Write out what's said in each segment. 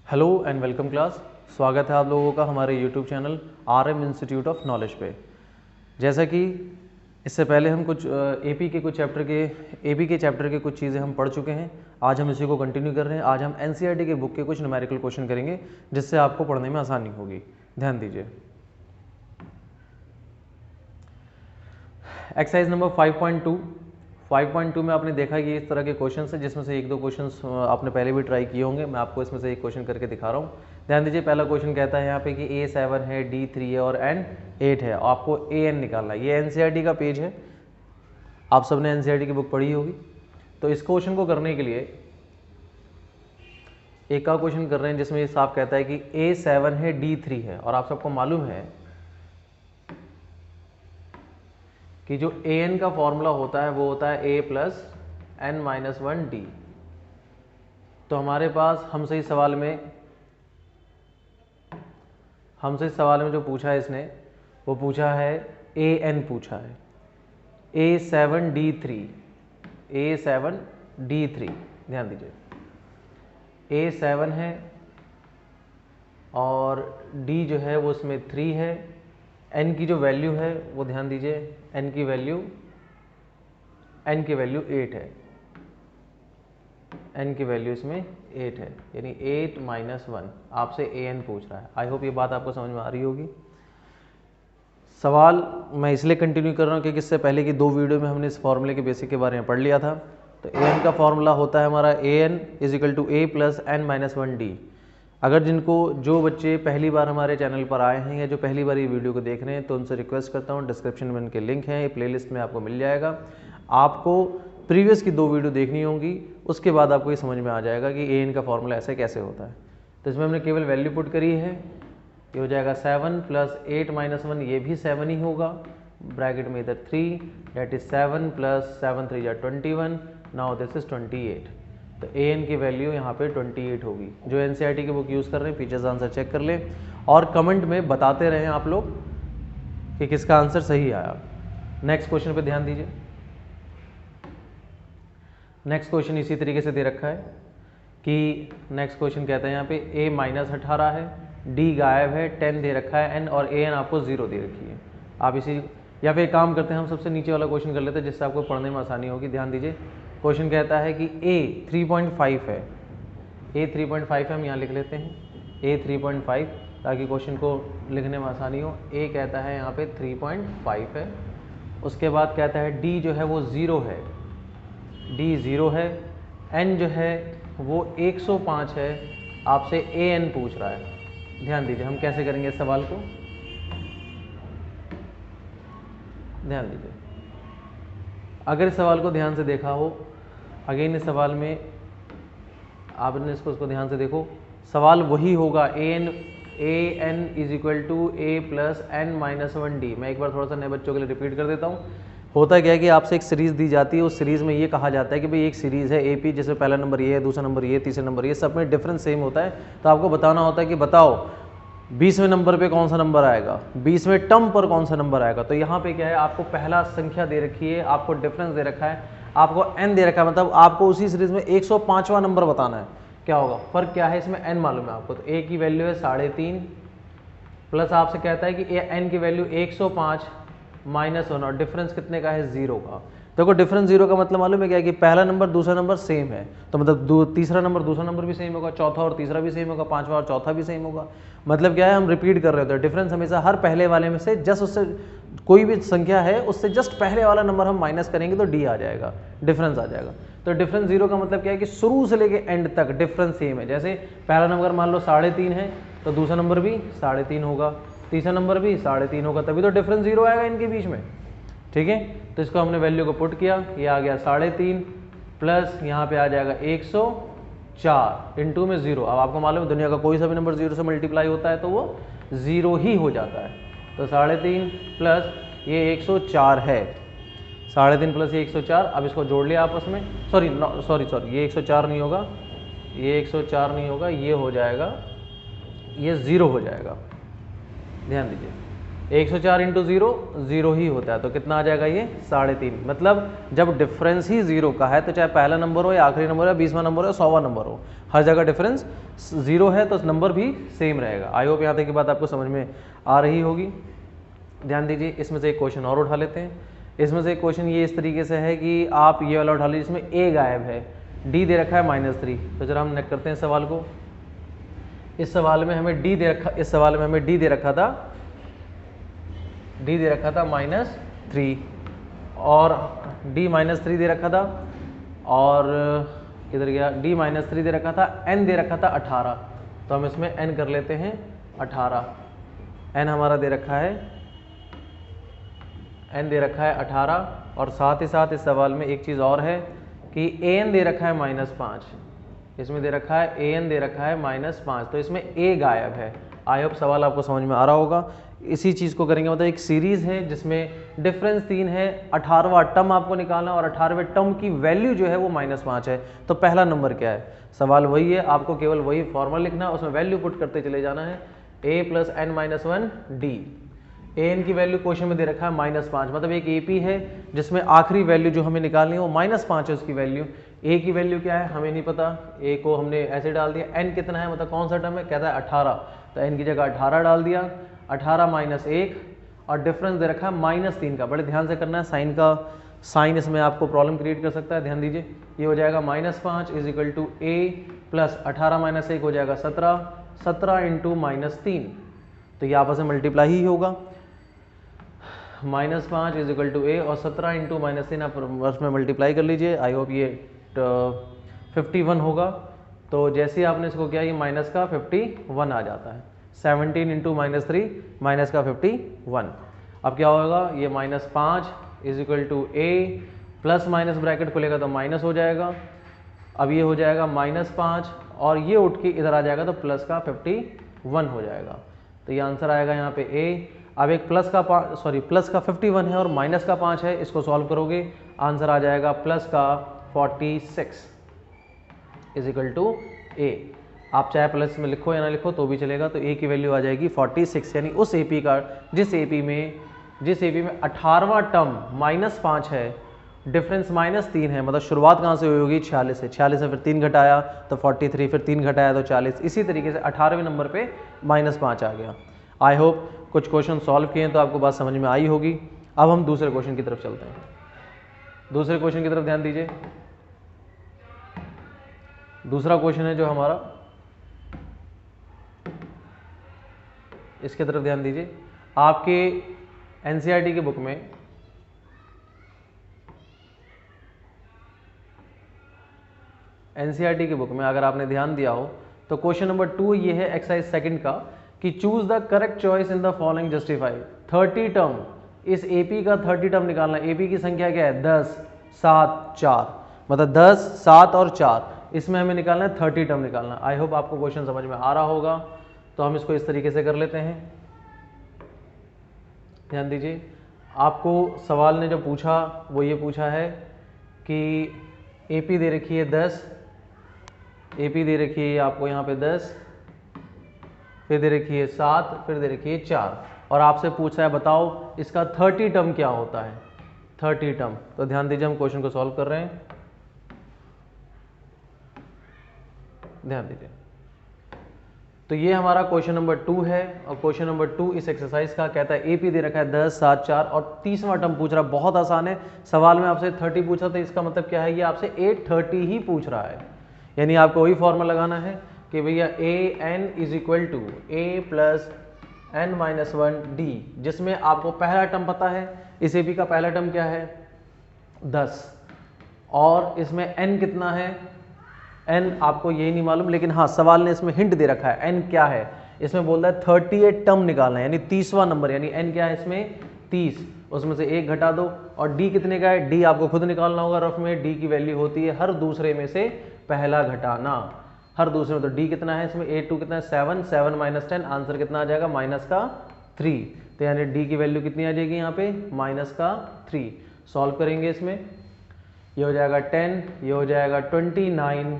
Hello and welcome class. स्वागत है आप लोगों का हमारे YouTube channel RM institute of knowledge पे। जैसा कि इससे पहले हम कुछ एपी के चैप्टर के कुछ चीज़ें हम पढ़ चुके हैं। आज हम इसी को कंटिन्यू कर रहे हैं। आज हम NCERT के बुक के कुछ न्यूमेरिकल क्वेश्चन करेंगे जिससे आपको पढ़ने में आसानी होगी। ध्यान दीजिए। एक्सरसाइज नंबर 5.2 में आपने देखा कि इस तरह के क्वेश्चन है जिसमें से एक दो क्वेश्चन आपने पहले भी ट्राई किए होंगे। मैं आपको इसमें से एक क्वेश्चन करके दिखा रहा हूँ। ध्यान दीजिए। पहला क्वेश्चन कहता है यहाँ पे कि A7 है, D3 है और N8 है। आपको AN निकालना है। ये NCERT का पेज है। आप सबने NCERT की बुक पढ़ी होगी। तो इस क्वेश्चन को करने के लिए एक का क्वेश्चन कर रहे हैं जिसमें साफ कहता है कि A7 है, D3 है और आप सबको मालूम है कि जो an का फॉर्मूला होता है वो होता है a प्लस n-1 d। तो हमारे पास हमसे इस सवाल में जो पूछा है इसने वो पूछा है an, पूछा है A7D3। ध्यान दीजिए। A7 है और D जो है वो उसमें 3 है। n की जो वैल्यू है वो ध्यान दीजिए, n की वैल्यू 8 है। n की वैल्यू इसमें 8 है, यानी 8-1 आपसे an पूछ रहा है। आई होप ये बात आपको समझ में आ रही होगी। सवाल मैं इसलिए कंटिन्यू कर रहा हूँ क्योंकि इससे पहले की 2 वीडियो में हमने इस फॉर्मूले के बेसिक के बारे में पढ़ लिया था। तो an का फॉर्मूला होता है हमारा an = a plus n-1 d। अगर जो बच्चे पहली बार हमारे चैनल पर आए हैं या जो पहली बार ये वीडियो को देख रहे हैं तो उनसे रिक्वेस्ट करता हूँ, डिस्क्रिप्शन में इनके लिंक हैं, ये प्लेलिस्ट में आपको मिल जाएगा। आपको प्रीवियस की 2 वीडियो देखनी होंगी, उसके बाद आपको ये समझ में आ जाएगा कि an का फॉर्मूला ऐसे कैसे होता है। तो इसमें हमने केवल वैल्यू पुट करी है। ये हो जाएगा 7 प्लस 8-1, ये भी 7 ही होगा। ब्रैकेट में इधर 3, that is 7 plus 7 3 21। Now this is 28। तो an की वैल्यू यहाँ पे 28 होगी। जो NCERT की बुक यूज़ कर रहे हैं पीछे से आंसर चेक कर लें और कमेंट में बताते रहें आप लोग कि किसका आंसर सही आया। नेक्स्ट क्वेश्चन पे ध्यान दीजिए। नेक्स्ट क्वेश्चन इसी तरीके से दे रखा है कि नेक्स्ट क्वेश्चन कहता है यहाँ पे A-18 है, D गायब है, 10 दे रखा है, n और an आपको 0 दे रखी है। आप इसी या फिर काम करते हैं, हम सबसे नीचे वाला क्वेश्चन कर लेते हैं जिससे आपको पढ़ने में आसानी होगी। ध्यान दीजिए। क्वेश्चन कहता है कि a 3.5 है। a 3.5 है, हम यहाँ लिख लेते हैं a 3.5 ताकि क्वेश्चन को लिखने में आसानी हो। a कहता है यहाँ पे 3.5 है। उसके बाद कहता है d जो है वो 0 है, d 0 है। n जो है वो 105 है। आपसे an पूछ रहा है। ध्यान दीजिए। हम कैसे करेंगे इस सवाल को, ध्यान दीजिए। अगर इस सवाल को ध्यान से देखा हो, अगेन इस सवाल में आपने इसको ध्यान से देखो, सवाल वही होगा an = a plus n-1 d। मैं एक बार थोड़ा सा नए बच्चों के लिए रिपीट कर देता हूँ। होता क्या है कि आपसे एक सीरीज़ दी जाती है, उस सीरीज़ में ये कहा जाता है कि भाई एक सीरीज़ है AP जिसमें पहला नंबर ये है, दूसरा नंबर ये, तीसरा नंबर ये, सब में डिफरेंस सेम होता है। तो आपको बताना होता है कि बताओ 20वें नंबर पे कौन सा नंबर आएगा, 20वें टर्म पर कौन सा नंबर आएगा। तो यहाँ पे क्या है, आपको पहला संख्या दे रखी है, आपको डिफरेंस दे रखा है, आपको n दे रखा है, मतलब आपको उसी सीरीज में 105वां नंबर बताना है। क्या होगा, फर्क क्या है इसमें, n मालूम है आपको। तो a की वैल्यू है 3.5 प्लस आपसे कहता है कि n की वैल्यू 105 -1 और डिफरेंस कितने का है, 0 का। देखो डिफरेंस 0 का मतलब मालूम है क्या है कि पहला नंबर दूसरा नंबर सेम है, तो मतलब तीसरा नंबर दूसरा नंबर भी सेम होगा, चौथा और तीसरा भी सेम होगा, पांचवा और चौथा भी सेम होगा। मतलब क्या है, हम रिपीट कर रहे होते हैं। डिफरेंस हमेशा हर पहले वाले में से जस्ट उससे कोई भी संख्या है उससे जस्ट पहले वाला नंबर हम माइनस करेंगे तो d आ जाएगा, डिफरेंस आ जाएगा। तो डिफरेंस 0 का मतलब क्या है कि शुरू से लेके एंड तक डिफरेंस सेम है। जैसे पहला नंबर मान लो 3.5 है तो दूसरा नंबर भी 3.5 होगा, तीसरा नंबर भी 3.5 होगा, तभी तो डिफरेंस 0 आएगा इनके बीच में। ठीक है। तो इसको हमने वैल्यू को पुट किया, ये आ गया 3.5 प्लस यहाँ पे आ जाएगा 104 इंटू में 0। अब आपको मालूम है दुनिया का कोई सा भी नंबर 0 से मल्टीप्लाई होता है तो वो 0 ही हो जाता है। तो 3.5 प्लस ये 104 है, 3.5 प्लस ये 104। अब इसको जोड़ लिया आपस में, सॉरी ये 104 नहीं होगा, ये 104 नहीं होगा, ये हो जाएगा, ये 0 हो जाएगा। ध्यान दीजिए। 104 इंटू 0 0 ही होता है, तो कितना आ जाएगा ये 3.5। मतलब जब डिफरेंस ही 0 का है तो चाहे पहला नंबर हो या आखिरी नंबर हो या 20वां नंबर हो या 100वां नंबर हो, हर जगह डिफरेंस 0 है तो नंबर भी सेम रहेगा। आई होप यहाँ तक की बात आपको समझ में आ रही होगी। ध्यान दीजिए, इसमें से एक क्वेश्चन और उठा लेते हैं। इसमें से एक क्वेश्चन ये इस तरीके से है कि आप ये वाला उठा लीजिए जिसमें ए गायब है, डी दे रखा है -3। तो जरा हम नेक करते हैं सवाल को। इस सवाल में हमें डी दे रखा, इस सवाल में हमें डी दे रखा था, डी दे रखा था -3 और डी -3 दे रखा था, और किधर गया, डी -3 दे रखा था, एन दे रखा था 18। तो हम इसमें एन कर लेते हैं 18। एन हमारा दे रखा है, एन दे रखा है 18, और साथ ही साथ इस सवाल में एक चीज़ और है कि ए एन दे रखा है -5। इसमें दे रखा है ए एन दे रखा है -5, तो इसमें ए गायब है। आई होप सवाल आपको समझ में आ रहा होगा। इसी चीज़ को करेंगे, मतलब एक सीरीज़ है जिसमें डिफरेंस 3 है, 18वां टर्म आपको निकालना और 18वें टर्म की वैल्यू जो है वो -5 है। तो पहला नंबर क्या है, सवाल वही है, आपको केवल वही फॉर्मूला लिखना है, उसमें वैल्यू पुट करते चले जाना है। a + n-1 d, A N की वैल्यू क्वेश्चन में दे रखा है -5, मतलब एक ए पी है जिसमें आखिरी वैल्यू जो हमें निकालनी है वो -5 है उसकी वैल्यू। ए की वैल्यू क्या है हमें नहीं पता, ए को हमने ऐसे डाल दिया। एन कितना है, मतलब कौन सा टर्म है, कहता है 18, तो एन की जगह 18 डाल दिया। 18 - 1 और डिफरेंस दे रखा है -3 का। बड़े ध्यान से करना है, साइन का साइन इसमें आपको प्रॉब्लम क्रिएट कर सकता है। ध्यान दीजिए, ये हो जाएगा -5 = a प्लस 18 - 1 हो जाएगा 17, 17 इंटू -3, तो ये आपस में मल्टीप्लाई ही होगा। -5 = a और 17 इंटू -3 आप वर्ष में मल्टीप्लाई कर लीजिए। आई होप ये 51 होगा। तो जैसे आपने इसको किया ये माइनस का 51 आ जाता है। 17 इंटू -3 माइनस का 51। अब क्या होगा, ये -5 = a प्लस माइनस ब्रैकेट खुलेगा तो माइनस हो जाएगा। अब ये हो जाएगा -5 और ये उठ के इधर आ जाएगा तो प्लस का 51 हो जाएगा। तो ये आंसर आएगा यहाँ पे a। अब एक प्लस का प्लस का 51 है और माइनस का 5 है, इसको सॉल्व करोगे आंसर आ जाएगा प्लस का 46 = a। आप चाहे प्लस में लिखो या ना लिखो तो भी चलेगा। तो a की वैल्यू आ जाएगी 46, यानी उस AP का जिस AP में 18वां टर्म -5 है, डिफरेंस -3 है, मतलब शुरुआत कहाँ से हुई होगी 46 से, 46 से फिर 3 घटाया तो 43, फिर 3 घटाया तो 40, इसी तरीके से 18वें नंबर पे -5 आ गया। आई होप कुछ क्वेश्चन सॉल्व किए हैं तो आपको बात समझ में आई होगी। अब हम दूसरे क्वेश्चन की तरफ चलते हैं। दूसरे क्वेश्चन की तरफ ध्यान दीजिए। दूसरा क्वेश्चन है जो हमारा, इसके तरफ ध्यान दीजिए। आपके एनसीईआरटी की बुक में अगर आपने ध्यान दिया हो तो क्वेश्चन नंबर 2 ये है एक्सरसाइज सेकंड का कि choose the correct choice in the following justify. 30 term, इस एपी का 30 टर्म निकालना। एपी की संख्या क्या है 10, 7, 4, मतलब 10, 7 और 4, इसमें हमें निकालना है 30 टर्म निकालना। आई होप आपको क्वेश्चन समझ में आ रहा होगा। तो हम इसको इस तरीके से कर लेते हैं। ध्यान दीजिए, आपको सवाल ने जो पूछा वो ये पूछा है कि एपी दे रखी है 10, एपी दे रखी है आपको यहाँ पे 10, फिर दे रखी है 7, फिर दे रखी है 4, और आपसे पूछ रहा है बताओ इसका 30 टर्म क्या होता है, 30 टर्म। तो ध्यान दीजिए, हम क्वेश्चन को सॉल्व कर रहे हैं। ध्यान दीजिए, तो ये हमारा क्वेश्चन नंबर 2 है, और क्वेश्चन नंबर 2 इस एक्सरसाइज का कहता है एपी दे रखा है 10, 7, 4 और 30वां टर्म पूछ रहा है। बहुत आसान है, सवाल में आपसे 30 पूछा तो इसका मतलब क्या है, ये आपसे 830 ही पूछ रहा है। यानी आपको वही फॉर्मूला लगाना है कि भैया an = a प्लस n-1d, जिसमें आपको पहला टर्म पता है, इस एपी का पहला टर्म क्या है 10, और इसमें n कितना है, n आपको यही नहीं मालूम, लेकिन हाँ सवाल ने इसमें हिंट दे रखा है n क्या है। इसमें बोल रहा है 38 टर्म निकालना है, यानी 30वां नंबर, यानी n क्या है इसमें 30, उसमें से 1 घटा दो। और d कितने का है, d आपको खुद निकालना होगा रफ में। d की वैल्यू होती है हर दूसरे में से पहला घटाना, हर दूसरे में। तो d कितना है इसमें, 8 कितना है 7, 7 - 10, आंसर कितना आ जाएगा -3। तो यानी d की वैल्यू कितनी आ जाएगी यहाँ पे -3। सॉल्व करेंगे इसमें, ये हो जाएगा 10, ये हो जाएगा 29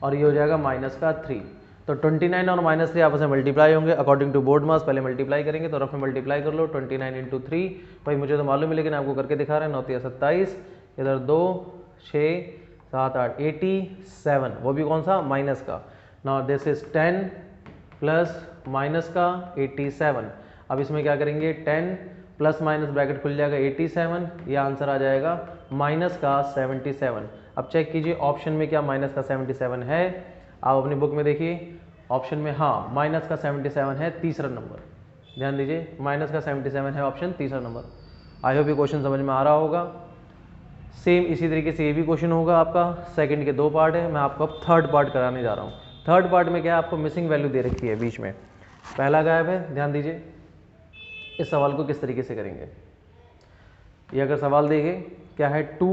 और ये हो जाएगा -3। तो 29 और -3 आपस में मल्टीप्लाई होंगे अकॉर्डिंग टू बोर्ड मास, पहले मल्टीप्लाई करेंगे तो रफ में मल्टीप्लाई कर लो 29 इंटू 3, भाई मुझे तो मालूम है लेकिन आपको करके दिखा रहे हैं, 9 27, इधर 2 6 7 8 87, वो भी कौन सा माइनस का। Now this is 10 plus minus का 87, अब इसमें क्या करेंगे 10 प्लस माइनस ब्रैकेट खुल जाएगा 87, ये आंसर आ जाएगा माइनस का 77। अब चेक कीजिए ऑप्शन में क्या माइनस का 77 है, आप अपनी बुक में देखिए ऑप्शन में, हाँ माइनस का 77 है, तीसरा नंबर, ध्यान दीजिए माइनस का 77 है ऑप्शन तीसरा नंबर। आई होप ये क्वेश्चन समझ में आ रहा होगा। सेम इसी तरीके से ये भी क्वेश्चन होगा आपका, सेकंड के 2 पार्ट है, मैं आपको अब थर्ड पार्ट कराने जा रहा हूँ। थर्ड पार्ट में क्या है, आपको मिसिंग वैल्यू दे रखी है बीच में, पहला गायब है, ध्यान दीजिए इस सवाल को किस तरीके से करेंगे। ये अगर सवाल देंगे क्या है 2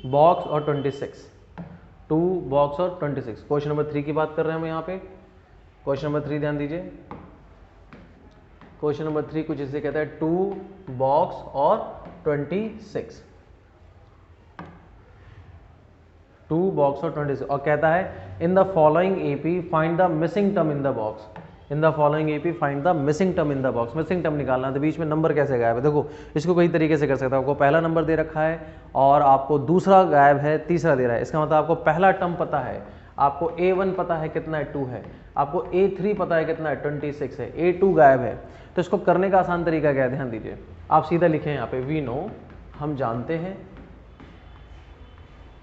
बॉक्स और 26, 2 बॉक्स और 26, क्वेश्चन नंबर 3 की बात कर रहे हैं हम यहाँ पे। क्वेश्चन नंबर 3 ध्यान दीजिए, क्वेश्चन नंबर 3 कुछ इसे कहता है 2 बॉक्स और 26, 2 बॉक्स और 26, और कहता है in the following AP find the missing term in the box, in the following AP find the missing term in the box. Missing term निकालना है तो बीच में नंबर कैसे गायब है, देखो इसको कई तरीके से कर सकते हो, आपको पहला नंबर दे रखा है और आपको दूसरा गायब है, तीसरा दे रहा है, इसका मतलब आपको पहला टर्म पता है, आपको A1 पता है कितना है 2 है, आपको A3 पता है कितना है 26 है, A2 गायब है। तो इसको करने का आसान तरीका क्या है, ध्यान दीजिए, आप सीधा लिखें यहाँ पे वी नो, हम जानते हैं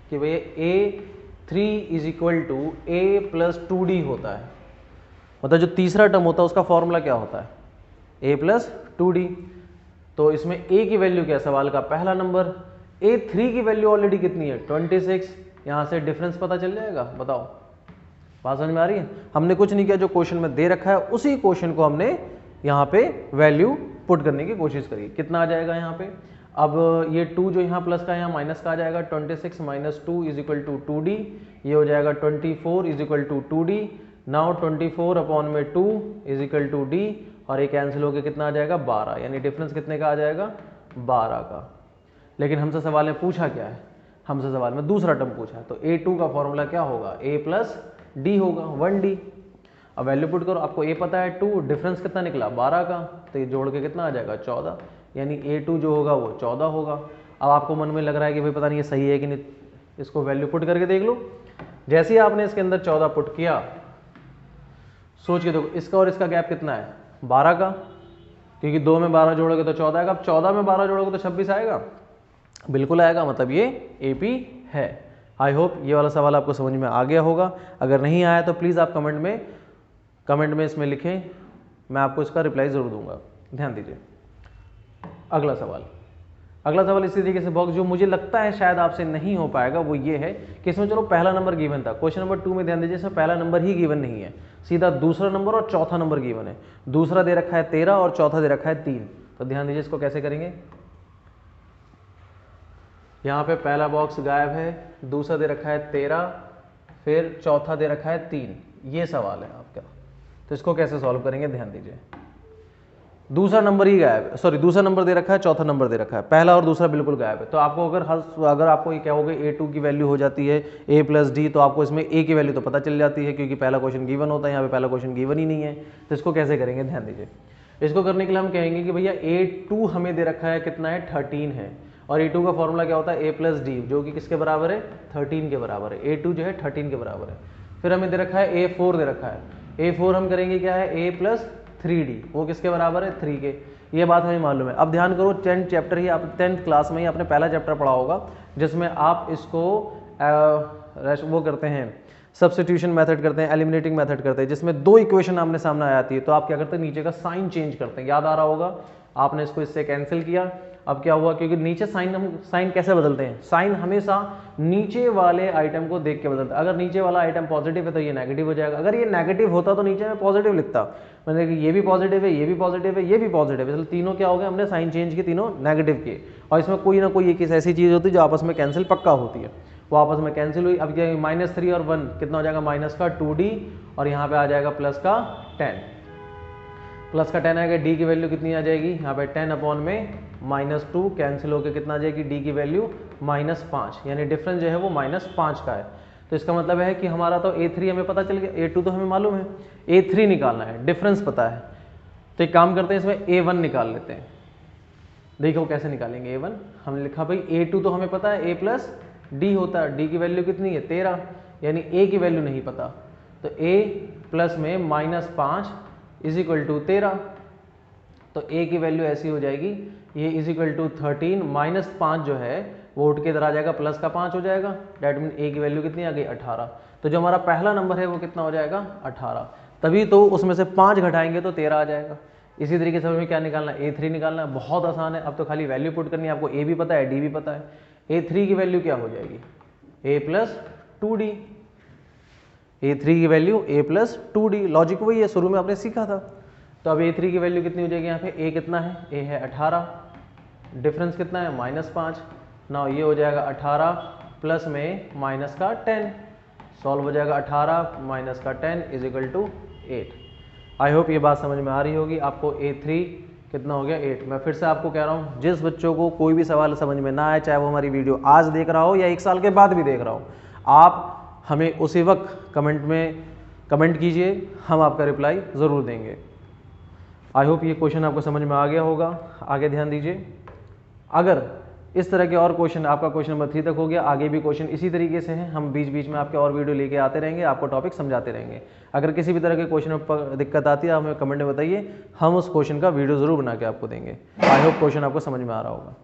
कि भैया A3 is equal to A plus 2D होता है, मतलब जो तीसरा टर्म होता है उसका फॉर्मूला क्या होता है A प्लस 2D। तो इसमें A की वैल्यू क्या है, सवाल का पहला नंबर, A3 की वैल्यू ऑलरेडी कितनी है 26, यहाँ से डिफरेंस पता चल जाएगा, बताओ बात समझ में आ रही है। हमने कुछ नहीं किया, जो क्वेश्चन में दे रखा है उसी क्वेश्चन को हमने यहाँ पे वैल्यू पुट करने की कोशिश करी, कितना आ जाएगा यहाँ पे। अब ये 2 जो यहाँ प्लस का यहाँ माइनस का आ जाएगा, 26 minus 2 is equal to 2D, ये हो जाएगा 24 is equal to 2D। Now 24 upon में 2 इज इक्वल टू D, और ये कैंसिल होकर कितना आ जाएगा 12, यानी डिफरेंस कितने का आ जाएगा 12 का। लेकिन हमसे सवाल में पूछा क्या है, हमसे सवाल में दूसरा टर्म पूछा है, तो A2 का फॉर्मूला क्या होगा A प्लस D होगा 1D। अब वैल्यू पुट करो, आपको A पता है 2, डिफरेंस कितना निकला 12 का, तो ये जोड़ के कितना आ जाएगा 14, यानी A2 जो होगा वो 14 होगा। अब आपको मन में लग रहा है कि भाई पता नहीं ये सही है कि नहीं, इसको वैल्यू पुट करके देख लो। जैसे ही आपने इसके अंदर 14 पुट किया, सोच के देखो इसका और इसका गैप कितना है 12 का, क्योंकि 2 में 12 जोड़ोगे तो 14 आएगा, अब 14 में 12 जोड़ोगे तो 26 आएगा, बिल्कुल आएगा, मतलब ये AP है। आई होप ये वाला सवाल आपको समझ में आ गया होगा, अगर नहीं आया तो प्लीज़ आप कमेंट में इसमें लिखें, मैं आपको इसका रिप्लाई ज़रूर दूंगा। ध्यान दीजिए अगला सवाल इसी तरीके से बॉक्स, जो मुझे लगता है शायद आपसे नहीं हो पाएगा, वो ये है कि इसमें चलो पहला नंबर गिवन था, क्वेश्चन नंबर 2 में ध्यान दीजिए इसमें पहला नंबर ही गिवन नहीं है, सीधा दूसरा नंबर और चौथा नंबर गिवन है। दूसरा दे रखा है 13 और चौथा दे रखा है 3, तो ध्यान दीजिए इसको कैसे करेंगे। यहाँ पे पहला बॉक्स गायब है, दूसरा दे रखा है 13, फिर चौथा दे रखा है 3, ये सवाल है आपका, तो इसको कैसे सॉल्व करेंगे, ध्यान दीजिए। दूसरा नंबर ही गायब है, सॉरी दूसरा नंबर दे रखा है, चौथा नंबर दे रखा है, पहला और दूसरा बिल्कुल गायब है। तो आपको अगर आपको ये क्या होगा A2 की वैल्यू हो जाती है A प्लस D, तो आपको इसमें A की वैल्यू तो पता चल जाती है, क्योंकि पहला क्वेश्चन गिवन होता है, यहाँ पे पहला क्वेश्चन गिवन ही नहीं है। तो इसको कैसे करेंगे, ध्यान दीजिए। इसको करने के लिए हम कहेंगे कि भैया A2 हमें दे रखा है कितना है 13 है, और A2 का फॉर्मूला क्या होता है A प्लस D, जो कि किसके बराबर है 13 के बराबर है, A2 जो है 13 के बराबर है। फिर हमें दे रखा है A4 दे रखा है, A4 हम करेंगे क्या है A प्लस 3D, वो किसके बराबर है 3 के, ये बात हमें मालूम है। अब ध्यान करो 10th चैप्टर ही, आप 10th क्लास में ही आपने पहला चैप्टर पढ़ा होगा, जिसमें आप इसको वो करते हैं सब्स्टिट्यूशन मेथड करते हैं, एलिमिनेटिंग मेथड करते हैं, जिसमें 2 इक्वेशन आमने सामने आ जाती है, तो आप क्या करते हैं नीचे का साइन चेंज करते हैं, याद आ रहा होगा, आपने इसको इससे कैंसिल किया। अब क्या हुआ, क्योंकि नीचे साइन कैसे बदलते हैं, साइन हमेशा नीचे वाले आइटम को देख के बदलता है। अगर नीचे वाला आइटम पॉजिटिव है तो ये नेगेटिव हो जाएगा, अगर ये नेगेटिव होता तो नीचे में पॉजिटिव लिखता, मतलब कि ये भी पॉजिटिव है, ये भी पॉजिटिव है, ये भी पॉजिटिव है, इसलिए तीनों क्या हो गए, हमने साइन चेंज किए, तीनों नेगेटिव किए। और इसमें कोई ना कोई एक ऐसी चीज़ होती है जो आपस में कैंसिल पक्का होती है, वो आपस में कैंसिल हुई। अब क्या -3 और 1 कितना हो जाएगा, माइनस का 2D, और यहाँ पे आ जाएगा प्लस का 10, प्लस का 10 आएगा, D की वैल्यू कितनी आ जाएगी, यहाँ पे 10 अपॉन में -2 कैंसिल होकर कितना आ जाएगी, D की वैल्यू -5, यानी डिफरेंस जो है वो -5 का है। तो इसका मतलब है कि हमारा तो A3 हमें पता चल गया, A2 तो हमें मालूम है, A3 निकालना है, डिफरेंस पता है। तो एक काम करते हैं, इसमें A1 निकाल लेते हैं। देखो कैसे निकालेंगे A1। हमने लिखा भाई A2 तो हमें पता है A प्लस D होता है, D की वैल्यू कितनी है 13, यानी A की वैल्यू नहीं पता, तो A प्लस में -5 इज इक्वल टू 13, तो A की वैल्यू ऐसी हो जाएगी, ये इज इक्वल टू 13 -5 जो है वो उठ के इधर आ जाएगा, प्लस का 5 हो जाएगा, डैट मीन A की वैल्यू कितनी आ गई 18। तो जो हमारा पहला नंबर है वो कितना हो जाएगा 18, तभी तो उसमें से 5 घटाएंगे तो 13 आ जाएगा। इसी तरीके से हमें क्या निकालना है, A3 निकालना है, बहुत आसान है। अब तो खाली वैल्यू पुट करनी है, आपको A भी पता है D भी पता है। A3 की वैल्यू क्या हो जाएगी A प्लस 2D, A3 की value A plus 2D, logic वही है, शुरू में आपने सीखा था। तो अब A3 की वैल्यू कितनी हो जाएगी, यहाँ पे A कितना है, A है 18, डिफरेंस कितना है -5, ना ये हो जाएगा 18 प्लस में माइनस का 10, सॉल्व हो जाएगा 18 माइनस का 10 is equal to 8। I hope ये बात समझ में आ रही होगी आपको। A3 कितना हो गया 8। मैं फिर से आपको कह रहा हूँ, जिस बच्चों को कोई भी सवाल समझ में ना आए, चाहे वो हमारी वीडियो आज देख रहा हो या 1 साल के बाद भी देख रहा हो, आप हमें उसी वक्त कमेंट में कमेंट कीजिए, हम आपका रिप्लाई ज़रूर देंगे। आई होप ये क्वेश्चन आपको समझ में आ गया होगा। आगे ध्यान दीजिए, अगर इस तरह के और क्वेश्चन, आपका क्वेश्चन नंबर 3 तक हो गया, आगे भी क्वेश्चन इसी तरीके से हैं, हम बीच बीच में आपके और वीडियो लेके आते रहेंगे, आपको टॉपिक समझाते रहेंगे। अगर किसी भी तरह के क्वेश्चन में दिक्कत आती है हमें कमेंट में बताइए, हम उस क्वेश्चन का वीडियो ज़रूर बना के आपको देंगे। आई होप क्वेश्चन आपको समझ में आ रहा होगा।